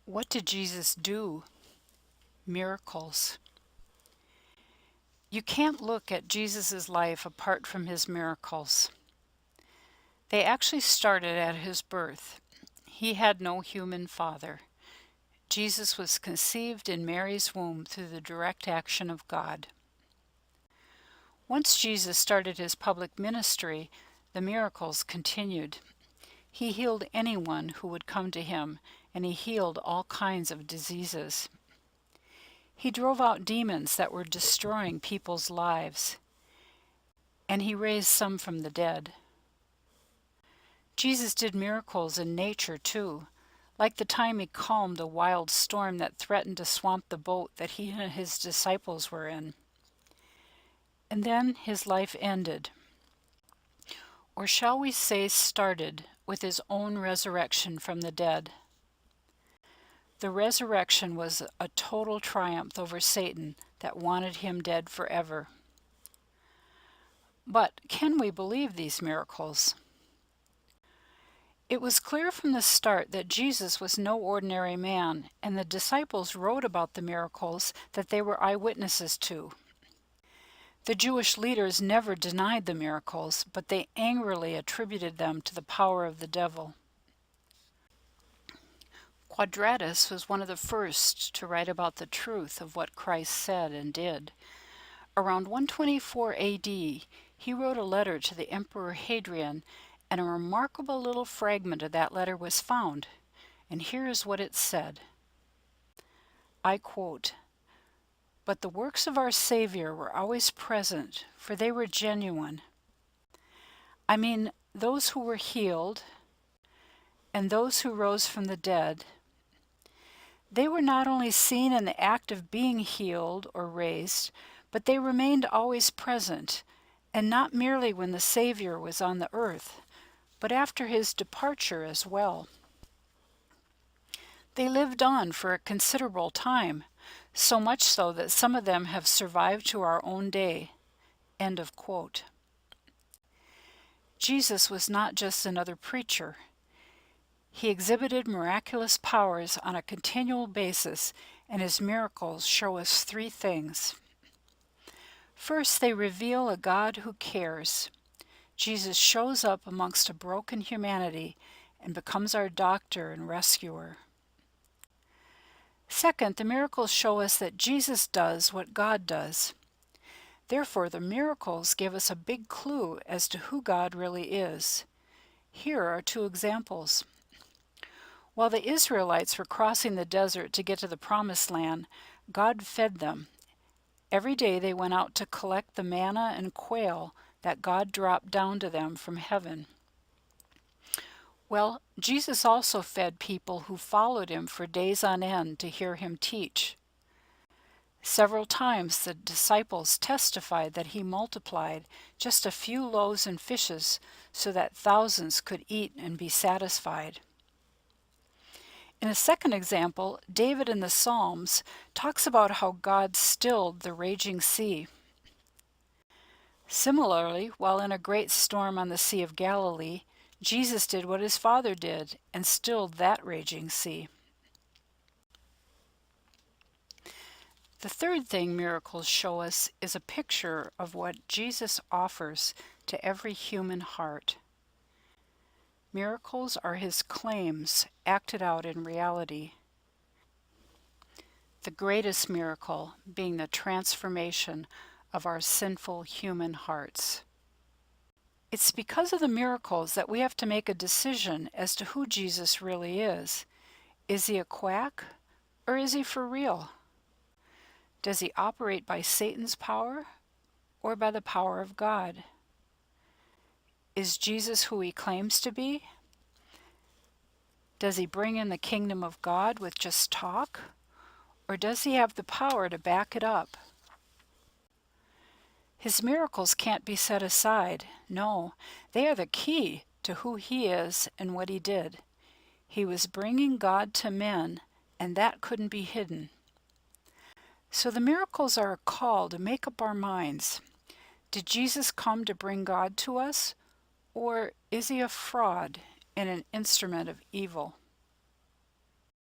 What did Jesus do? Miracles. You can't look at Jesus' life apart from his miracles. They actually started at his birth. He had no human father. Jesus was conceived in Mary's womb through the direct action of God. Once Jesus started his public ministry, the miracles continued. He healed anyone who would come to him, and he healed all kinds of diseases. He drove out demons that were destroying people's lives, and he raised some from the dead. Jesus did miracles in nature too, like the time he calmed a wild storm that threatened to swamp the boat that he and his disciples were in. And then his life ended, or shall we say started, with his own resurrection from the dead. The resurrection was a total triumph over Satan that wanted him dead forever. But can we believe these miracles? It was clear from the start that Jesus was no ordinary man, and the disciples wrote about the miracles that they were eyewitnesses to. The Jewish leaders never denied the miracles, but they angrily attributed them to the power of the devil. Quadratus was one of the first to write about the truth of what Christ said and did. Around 124 AD, he wrote a letter to the Emperor Hadrian, and a remarkable little fragment of that letter was found. And here is what it said. I quote, "But the works of our Savior were always present, for they were genuine. I mean, those who were healed and those who rose from the dead. They were not only seen in the act of being healed or raised, but they remained always present, and not merely when the Savior was on the earth, but after his departure as well. They lived on for a considerable time, so much so that some of them have survived to our own day." End of quote. Jesus was not just another preacher. He exhibited miraculous powers on a continual basis, and his miracles show us three things. First, they reveal a God who cares. Jesus shows up amongst a broken humanity and becomes our doctor and rescuer. Second, the miracles show us that Jesus does what God does. Therefore, the miracles give us a big clue as to who God really is. Here are two examples. While the Israelites were crossing the desert to get to the Promised Land, God fed them. Every day they went out to collect the manna and quail that God dropped down to them from heaven. Well, Jesus also fed people who followed him for days on end to hear him teach. Several times the disciples testified that he multiplied just a few loaves and fishes so that thousands could eat and be satisfied. In a second example, David in the Psalms talks about how God stilled the raging sea. Similarly, while in a great storm on the Sea of Galilee, Jesus did what his Father did and stilled that raging sea. The third thing miracles show us is a picture of what Jesus offers to every human heart. Miracles are his claims acted out in reality. The greatest miracle being the transformation of our sinful human hearts. It's because of the miracles that we have to make a decision as to who Jesus really is. Is he a quack, or is he for real? Does he operate by Satan's power, or by the power of God? Is Jesus who he claims to be? Does he bring in the kingdom of God with just talk, or does he have the power to back it up? His miracles can't be set aside. No, they are the key to who he is and what he did. He was bringing God to men, and that couldn't be hidden. So the miracles are a call to make up our minds. Did Jesus come to bring God to us, or is he a fraud and an instrument of evil?